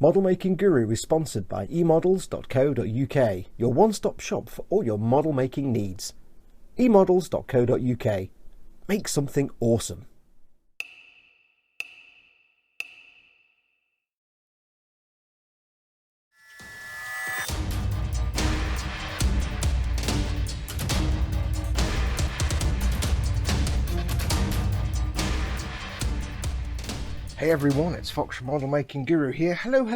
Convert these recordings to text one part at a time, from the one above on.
Model Making Guru is sponsored by emodels.co.uk, your one-stop shop for all your model making needs. emodels.co.uk. Make something awesome. Hey everyone, it's Foxx Model Making Guru here. Hello,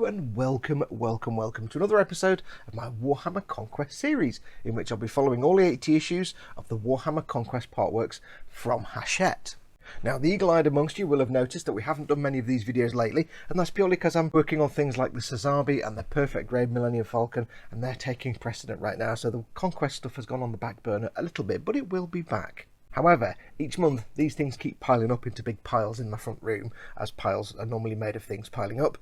and welcome to another episode of my Warhammer Conquest series, in which I'll be following all the 80 issues of the Warhammer Conquest partworks from Hachette. Now, the eagle-eyed amongst you will have noticed that we haven't done many of these videos lately, and that's purely because I'm working on things like the Sazabi and the Perfect Grade Millennium Falcon, and they're taking precedent right now, so the Conquest stuff has gone on the back burner a little bit, but it will be back. However, each month these things keep piling up into big piles in my front room, as piles are normally made of things piling up.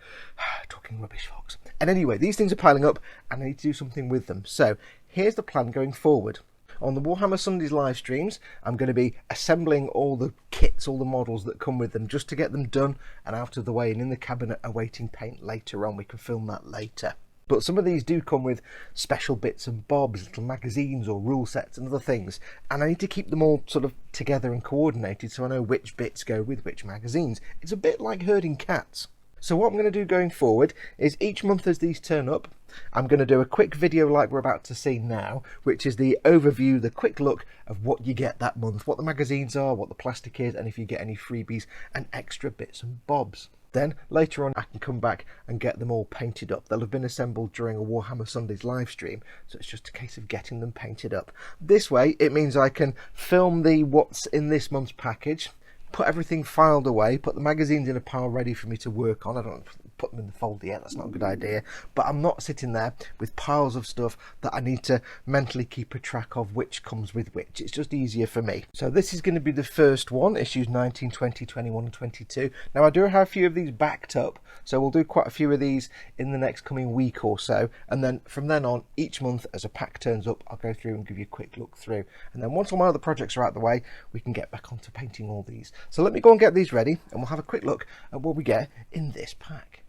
Talking rubbish, Fox. And anyway, these things are piling up and I need to do something with them. So here's the plan going forward. On the Warhammer Sundays live streams, I'm going to be assembling all the kits, all the models that come with them, just to get them done and out of the way and in the cabinet awaiting paint later on. We can film that later. But some of these do come with special bits and bobs, little magazines or rule sets and other things. And I need to keep them all sort of together and coordinated so I know which bits go with which magazines. It's a bit like herding cats. So what I'm going to do going forward is each month as these turn up, I'm going to do a quick video like we're about to see now, which is the overview, the quick look of what you get that month, what the magazines are, what the plastic is, and if you get any freebies and extra bits and bobs. Then later on I can come back and get them all painted up. They'll have been assembled during a Warhammer Sundays live stream, so it's just a case of getting them painted up. This way it means I can film the what's in this month's package, put everything filed away, put the magazines in a pile ready for me to work on. I don't put them in the folder yet, that's not a good idea, but I'm not sitting there with piles of stuff that I need to mentally keep a track of which comes with which. It's just easier for me. So this is going to be the first one, issues 19, 20, 21 and 22. Now I do have a few of these backed up, so we'll do quite a few of these in the next coming week or so, and then from then on, each month as a pack turns up, I'll go through and give you a quick look through, and then once all my other projects are out of the way, we can get back onto painting all these. So let me go and get these ready, and we'll have a quick look at what we get in this pack.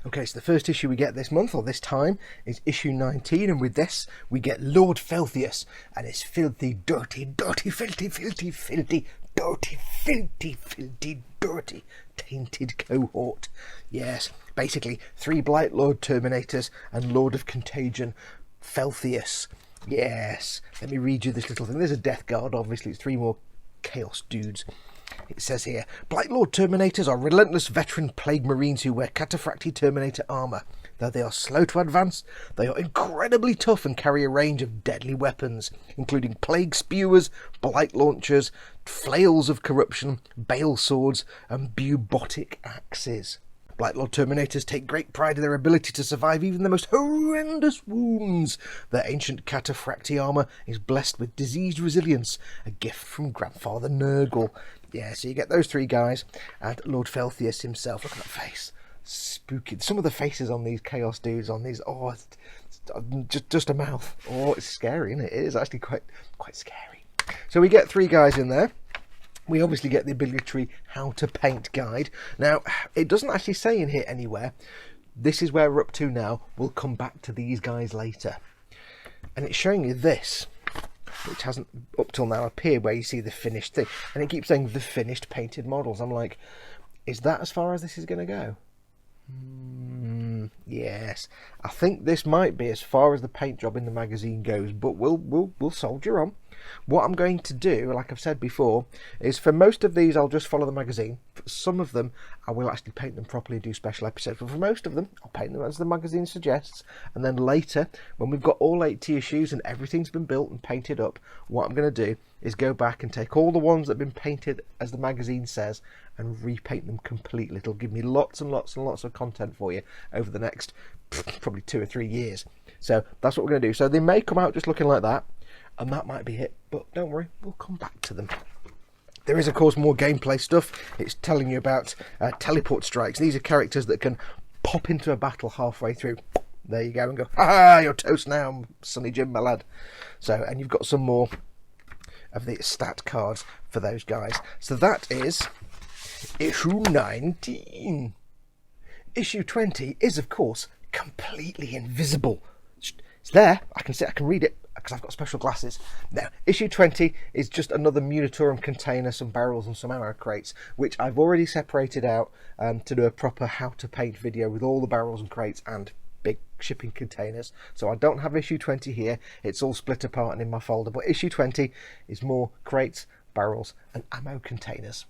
Okay, so the first issue we get this month, or this time, is issue 19, and with this we get Lord Felthius and his filthy, dirty, tainted cohort. Yes, basically 3 Blight Lord Terminators and Lord of Contagion, Felthius. Yes, let me read you this little thing. There's a Death Guard, obviously it's 3 more Chaos dudes. It says here, Blight Lord Terminators are relentless veteran plague marines who wear cataphracti Terminator armour. Though they are slow to advance, they are incredibly tough and carry a range of deadly weapons, including plague spewers, blight launchers, flails of corruption, bale swords, and bubotic axes. Blight Lord Terminators take great pride in their ability to survive even the most horrendous wounds. Their ancient cataphracti armour is blessed with diseased resilience, a gift from Grandfather Nurgle. Yeah, so you get those 3 guys, and Lord Felthius himself. Look at that face. Spooky. Some of the faces on these Chaos dudes, on these, oh, it's just a mouth. Oh, it's scary, isn't it? It is actually quite scary. So we get 3 guys in there. We obviously get the obligatory how to paint guide. Now, it doesn't actually say in here anywhere, this is where we're up to now. We'll come back to these guys later. And it's showing you this, which hasn't up till now appeared, where you see the finished thing. And it keeps saying the finished painted models. I'm like, is that as far as this is going to go? Yes, I think this might be as far as the paint job in the magazine goes, but we'll soldier on. What I'm going to do, like I've said before, is for most of these I'll just follow the magazine. For some of them I will actually paint them properly and do special episodes, but for most of them I'll paint them as the magazine suggests, and then later when we've got all 80 issues and everything's been built and painted up, what I'm going to do is go back and take all the ones that have been painted as the magazine says and repaint them completely. It'll give me lots and lots and lots of content for you over the next probably 2 or 3 years. So that's what we're going to do. So they may come out just looking like that, and that might be it, but don't worry, we'll come back to them. There is of course more gameplay stuff. It's telling you about teleport strikes. These are characters that can pop into a battle halfway through. There you go, and go, ha, you're toast now, Sonny Jim, my lad. So, and you've got some more of the stat cards for those guys. So that is issue 19. issue 20 is, of course, completely invisible. It's there, I can read it, because I've got special glasses. Now, issue 20 is just another Munitorum container, some barrels and some ammo crates, which I've already separated out to do a proper how to paint video with all the barrels and crates and big shipping containers. So I don't have issue 20 here, it's all split apart and in my folder, but issue 20 is more crates, barrels and ammo containers.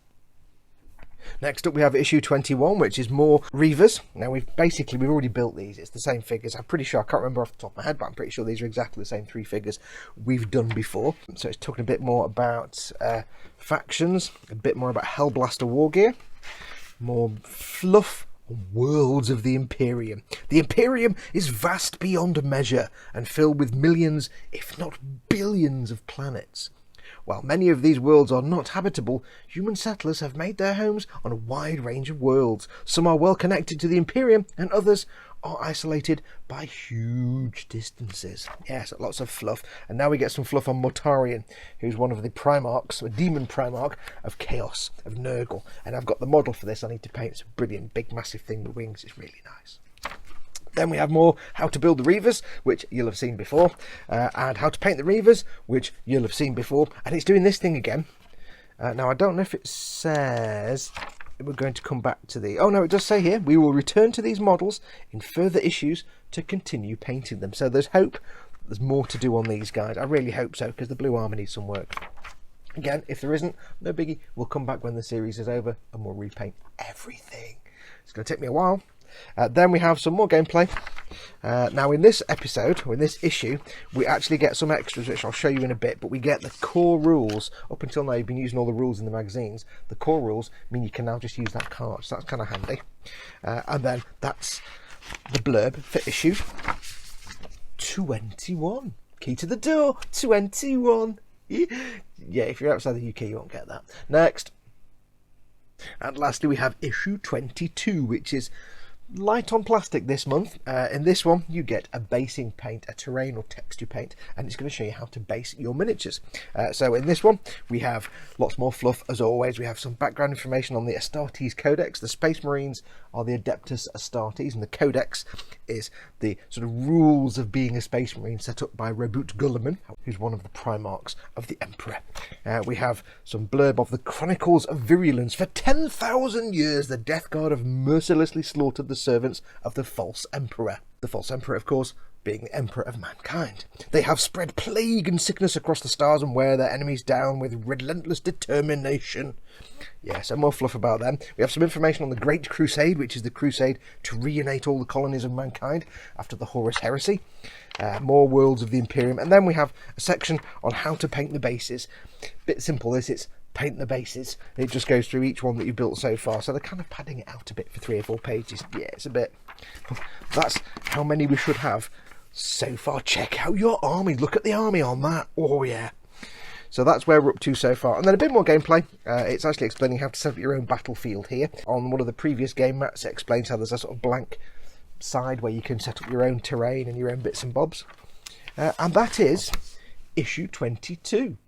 Next up we have issue 21, which is more Reavers. Now we've already built these, it's the same figures. I'm pretty sure, I can't remember off the top of my head, but I'm pretty sure these are exactly the same 3 figures we've done before. So it's talking a bit more about factions, a bit more about Hellblaster war gear, more fluff, worlds of the Imperium. The Imperium is vast beyond measure and filled with millions, if not billions of planets. While many of these worlds are not habitable, human settlers have made their homes on a wide range of worlds. Some are well connected to the Imperium and others are isolated by huge distances. Yes, lots of fluff. And now we get some fluff on Mortarion, who's one of the Primarchs, a demon Primarch of Chaos, of Nurgle. And I've got the model for this I need to paint. It's a brilliant, big, massive thing with wings. It's really nice. Then we have more how to build the Reavers, which you'll have seen before, and how to paint the Reavers, which you'll have seen before. And it's doing this thing again. Now, I don't know if it says we're going to come back to the... Oh, no, it does say here, we will return to these models in further issues to continue painting them. So there's hope. There's more to do on these guys. I really hope so, because the blue armour needs some work. Again, if there isn't, no biggie. We'll come back when the series is over and we'll repaint everything. It's going to take me a while. Then we have some more gameplay. Now in this episode, or in this issue, we actually get some extras which I'll show you in a bit, but we get the core rules. Up until now you've been using all the rules in the magazines. The core rules mean you can now just use that card, so that's kind of handy. And then that's the blurb for issue 21. Key to the door, 21. Yeah, if you're outside the UK you won't get that. Next. And lastly we have issue 22, which is light on plastic this month. In this one you get a basing paint, a terrain or texture paint, and it's going to show you how to base your miniatures. So in this one we have lots more fluff as always. We have some background information on the Astartes Codex. The Space Marines are the Adeptus Astartes, and the Codex is the sort of rules of being a Space Marine set up by Robert Gulliman, who's one of the Primarchs of the Emperor. We have some blurb of the Chronicles of Virulence. For 10,000 years the Death Guard have mercilessly slaughtered the servants of the false emperor. The false emperor, of course, being the emperor of mankind. They have spread plague and sickness across the stars and wear their enemies down with relentless determination. Yeah, so more fluff about them. We have some information on the Great Crusade, which is the crusade to reunite all the colonies of mankind after the Horus Heresy. More worlds of the Imperium. And then we have a section on how to paint the bases. Bit simple this, it's paint the bases. It just goes through each one that you've built so far, so they're kind of padding it out a bit for 3 or 4 pages. Yeah, it's a bit... That's how many we should have so far. Check out your army. Look at the army on that. Oh yeah. So that's where we're up to so far. And then a bit more gameplay. It's actually explaining how to set up your own battlefield here. On one of the previous game mats it explains how there's a sort of blank side where you can set up your own terrain and your own bits and bobs. And that is issue 22.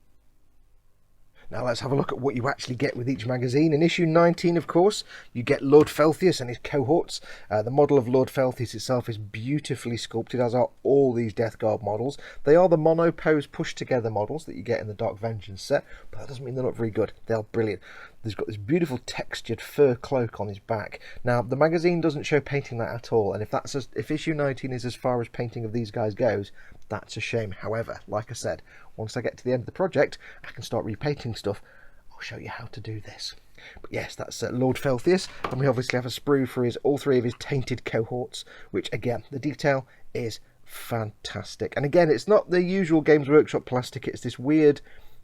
Now let's have a look at what you actually get with each magazine. In issue 19, of course, you get Lord Felthius and his cohorts. The model of Lord Felthius itself is beautifully sculpted, as are all these Death Guard models. They are the monopose pushed-together models that you get in the Dark Vengeance set, but that doesn't mean they're not very good. They are brilliant. He's got this beautiful textured fur cloak on his back. Now, the magazine doesn't show painting that at all, and if issue 19 is as far as painting of these guys goes, that's a shame. However, like I said, once I get to the end of the project, I can start repainting stuff. I'll show you how to do this. But yes, that's Lord Felthius, and we obviously have a sprue for all 3 of his tainted cohorts, which again, the detail is fantastic. And again, it's not the usual Games Workshop plastic, it's this weird...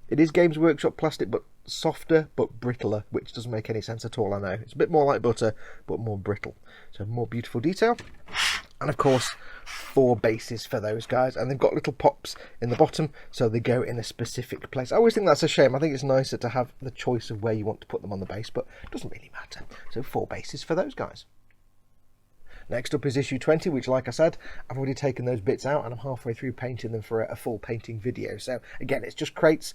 It is Games Workshop plastic, but softer, but brittler, which doesn't make any sense at all, I know. It's a bit more like butter, but more brittle. So more beautiful detail. And of course, 4 bases for those guys. And they've got little pops in the bottom, so they go in a specific place. I always think that's a shame. I think it's nicer to have the choice of where you want to put them on the base, but it doesn't really matter. So 4 bases for those guys. Next up is issue 20, which, like I said, I've already taken those bits out and I'm halfway through painting them for a full painting video. So again, it's just crates,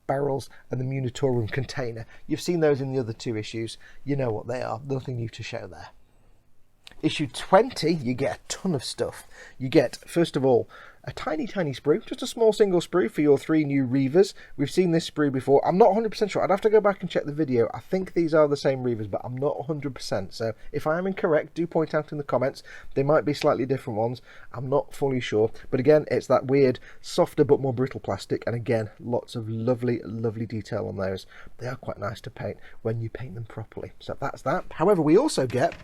barrels and the Munitorum container. You've seen those in the other 2 issues. You know what they are. Nothing new to show there. Issue 20, you get a ton of stuff. You get, first of all, a tiny sprue, just a small single sprue for your 3 new Reavers. We've seen this sprue before. I'm not 100% sure. I'd have to go back and check the video. I think these are the same Reavers, but I'm not 100%. So if I am incorrect, do point out in the comments. They might be slightly different ones. I'm not fully sure. But again, it's that weird, softer but more brittle plastic. And again, lots of lovely, lovely detail on those. They are quite nice to paint when you paint them properly. So that's that. However, we also get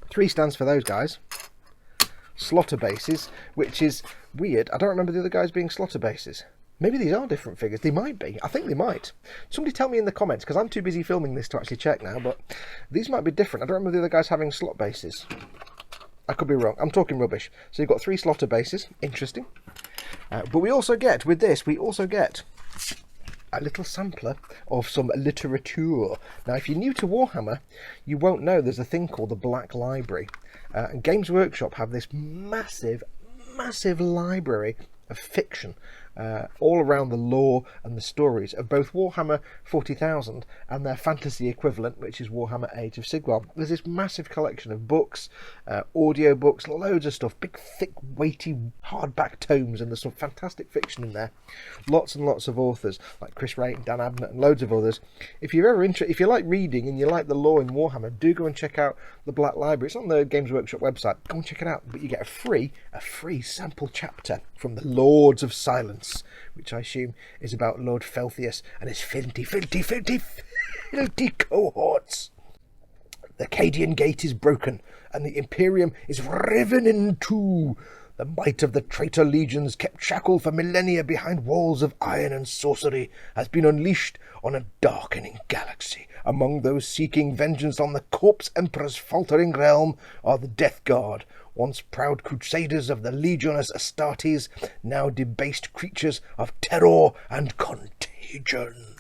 3 stands for those guys. Slotter bases, which is weird. I don't remember the other guys being slotter bases. Maybe these are different figures. They might be. I think they might. Somebody tell me in the comments, because I'm too busy filming this to actually check now, but these might be different. I don't remember the other guys having slot bases. I could be wrong. I'm talking rubbish. So you've got 3 slotter bases. Interesting. But we also get, with this, we also get a little sampler of some literature. Now, if you're new to Warhammer, you won't know there's a thing called the Black Library. And Games Workshop have this massive library of fiction all around the lore and the stories of both Warhammer 40,000 and their fantasy equivalent, which is Warhammer Age of Sigmar. There's this massive collection of books, audio books, loads of stuff, big, thick, weighty, hardback tomes, and there's some fantastic fiction in there. Lots and lots of authors, like Chris Wright and Dan Abnett and loads of others. If you're ever if you like reading and you like the lore in Warhammer, do go and check out the Black Library. It's on the Games Workshop website. Go and check it out. But you get a free sample chapter from the Lords of Silence, which I assume is about Lord Felthius and his filthy cohorts. The Cadian Gate is broken, and the Imperium is riven in two. The might of the traitor legions, kept shackled for millennia behind walls of iron and sorcery, has been unleashed on a darkening galaxy. Among those seeking vengeance on the corpse emperor's faltering realm are the Death Guard, once proud crusaders of the Legionis Astartes, now debased creatures of terror and contagion.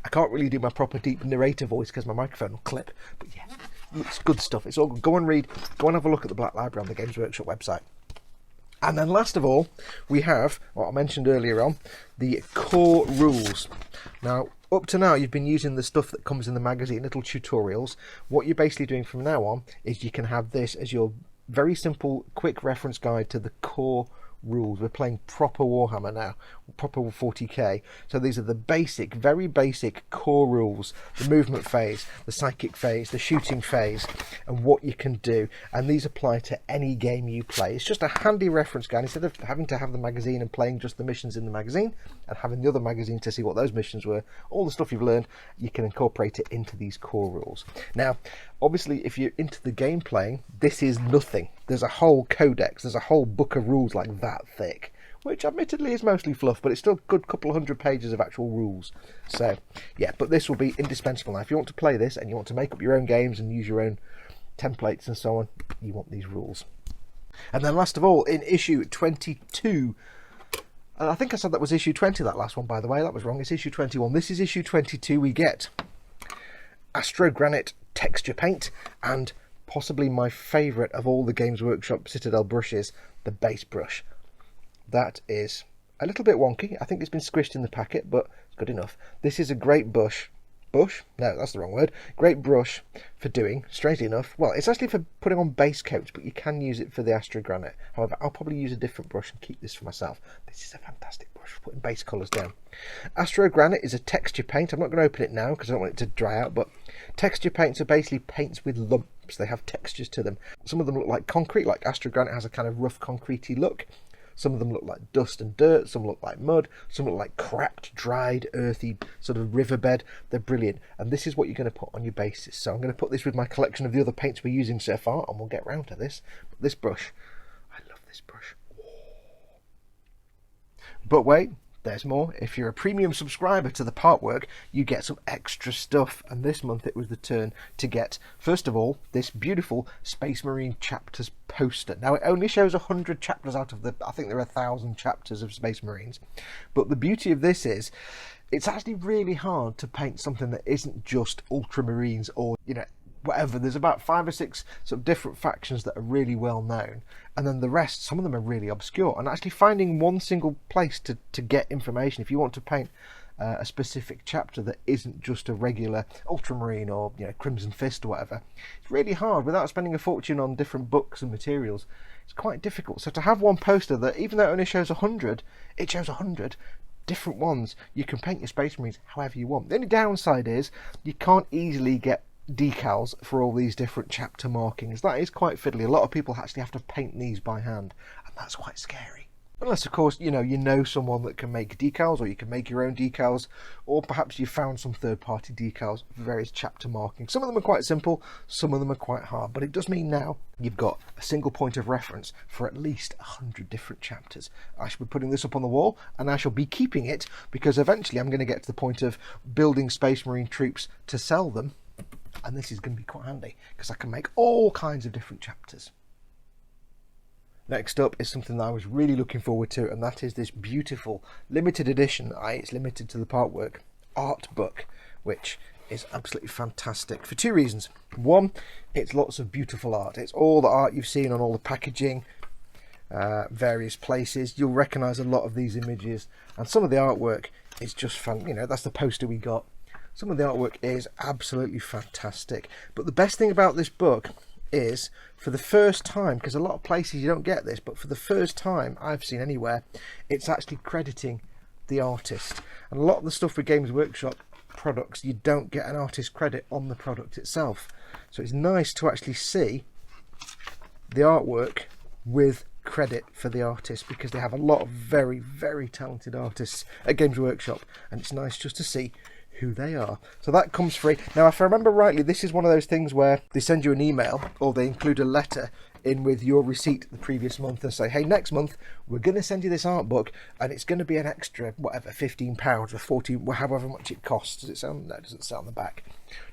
I can't really do my proper deep narrator voice because my microphone will clip, but yeah, it's good stuff. It's all good. Go and read, go and have a look at the Black Library on the Games Workshop website. And then last of all, we have, what I mentioned earlier on, the core rules. Now, up to now, you've been using the stuff that comes in the magazine, little tutorials. What you're basically doing from now on is you can have this as your very simple, quick reference guide to the core rules. We're playing proper Warhammer now, proper 40k. So these are the basic, very basic core rules: the movement phase, the psychic phase, the shooting phase, and what you can do. And these apply to any game you play. It's just a handy reference guide. Instead of having to have the magazine and playing just the missions in the magazine and having the other magazine to see what those missions were, all the stuff you've learned, you can incorporate it into these core rules. Now, obviously, if you're into the game playing, this is nothing. There's a whole codex, there's a whole book of rules like that thick, which admittedly is mostly fluff, but it's still a good couple of hundred pages of actual rules. So, yeah, but this will be indispensable. Now, if you want to play this and you want to make up your own games and use your own templates and so on, you want these rules. And then last of all, in issue 22, and I think I said that was issue 20, that last one, by the way. That was wrong. It's issue 21. This is issue 22. We get Astro Granite texture paint and possibly my favourite of all the Games Workshop Citadel brushes, the base brush. That is a little bit wonky. I think it's been squished in the packet, but it's good enough. This is a great bush? No, that's the wrong word. Great brush for doing, strangely enough, well, it's actually for putting on base coats, but you can use it for the Astro Granite. However, I'll probably use a different brush and keep this for myself. This is a fantastic brush for putting base colours down. Astro Granite is a texture paint. I'm not going to open it now because I don't want it to dry out, but texture paints are basically paints with lumps. They have textures to them. Some of them look like concrete, like Astro Granite has a kind of rough concretey look. Some of them look like dust and dirt, some look like mud, some look like cracked, dried, earthy sort of riverbed. They're brilliant. And this is what you're going to put on your bases. So I'm going to put this with my collection of the other paints we're using so far, and we'll get round to this. But this brush, I love this brush. But wait, there's more. If you're a premium subscriber to the partwork, you get some extra stuff. And this month it was the turn to get, first of all, this beautiful Space Marine chapters poster. Now, it only shows 100 chapters out of the, I think there are 1,000 chapters of Space Marines. But the beauty of this is, it's actually really hard to paint something that isn't just Ultramarines or, you know, whatever. There's about 5 or 6 sort of different factions that are really well known, and then the rest, some of them are really obscure. And actually finding one single place to get information, if you want to paint a specific chapter that isn't just a regular ultramarine or crimson fist or whatever. It's really hard without spending a fortune on different books and materials. It's quite difficult. So to have one poster that, even though it only shows 100, it shows 100 different ones. You can paint your Space Marines however you want. The only downside is you can't easily get decals for all these different chapter markings. That is quite fiddly. A lot of people actually have to paint these by hand, and that's quite scary. Unless, of course, you know someone that can make decals, or you can make your own decals, or perhaps you've found some third-party decals for various chapter markings. Some of them are quite simple, some of them are quite hard, but it does mean now you've got a single point of reference for at least 100 different chapters. I shall be putting this up on the wall, and I shall be keeping it, because eventually I'm going to get to the point of building Space Marine troops to sell them, and this is going to be quite handy, because I can make all kinds of different chapters. Next up is something that I was really looking forward to, and that is this beautiful limited edition, it's limited to the partwork, art book, which is absolutely fantastic for two reasons. One, it's lots of beautiful art. It's all the art you've seen on all the packaging, various places. You'll recognise a lot of these images, and some of the artwork is just fun. That's the poster we got. Some of the artwork is absolutely fantastic. But the best thing about this book is, for the first time, because a lot of places you don't get this, but for the first time I've seen anywhere, it's actually crediting the artist. And a lot of the stuff with Games Workshop products, you don't get an artist credit on the product itself. So it's nice to actually see the artwork with credit for the artist, because they have a lot of very, very talented artists at Games Workshop, and it's nice just to see who they are. So that comes free. Now, if I remember rightly, this is one of those things where they send you an email, or they include a letter in with your receipt the previous month and say, hey, next month we're going to send you this art book, and it's going to be an extra, whatever, £15 or £14, however much it costs. Does it sound? No, it doesn't say on the back.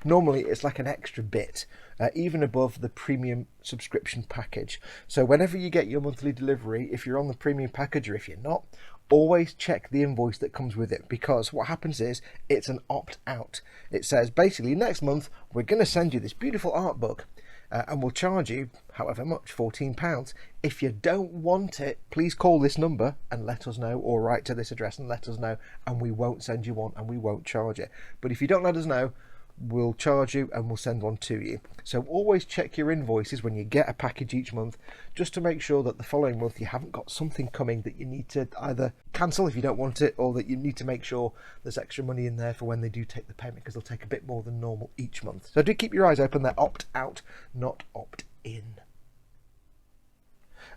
Normally it's like an extra bit, even above the premium subscription package. So whenever you get your monthly delivery, if you're on the premium package or if you're not, always check the invoice that comes with it, because what happens is it's an opt-out. It says basically, next month we're going to send you this beautiful art book, and we'll charge you however much, £14. If you don't want it, please call this number and let us know, or write to this address and let us know, and we won't send you one and we won't charge it. But if you don't let us know, we'll charge you and we'll send one to you. So always check your invoices when you get a package each month, just to make sure that the following month you haven't got something coming that you need to either cancel if you don't want it, or that you need to make sure there's extra money in there for when they do take the payment, because they'll take a bit more than normal each month. So do keep your eyes open. They're opt-out, not opt-in.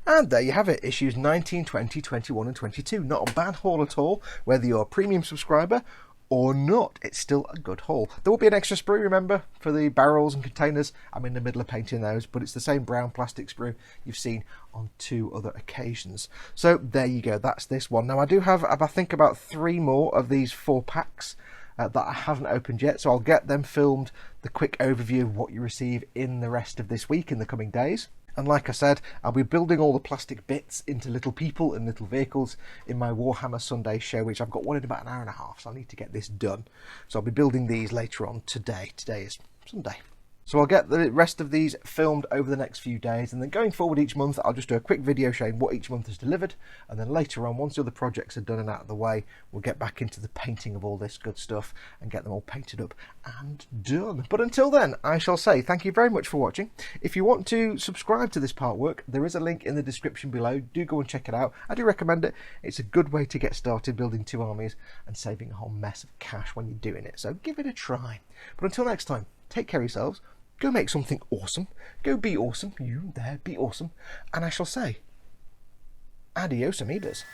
And there you have it, issues 19, 20, 21 and 22. Not a bad haul at all, whether you're a premium subscriber or not. It's still a good haul. There will be an extra sprue, remember, for the barrels and containers. I'm in the middle of painting those, but it's the same brown plastic sprue you've seen on 2 other occasions. So there you go, that's this one. Now I do have, I think, about 3 more of these 4 packs that I haven't opened yet, so I'll get them filmed, the quick overview of what you receive in the rest of this week, in the coming days. And like I said, I'll be building all the plastic bits into little people and little vehicles in my Warhammer Sunday show, which I've got one in about an hour and a half, so I need to get this done. So I'll be building these later on today. Today is Sunday. So I'll get the rest of these filmed over the next few days, and then going forward each month I'll just do a quick video showing what each month has delivered, and then later on, once the other projects are done and out of the way, we'll get back into the painting of all this good stuff and get them all painted up and done. But until then, I shall say thank you very much for watching. If you want to subscribe to this partwork, there is a link in the description below. Do go and check it out. I do recommend it. It's a good way to get started building 2 armies and saving a whole mess of cash when you're doing it, so give it a try. But until next time, take care of yourselves. Go make something awesome. Go be awesome. You there, be awesome. And I shall say, adios, amoebas.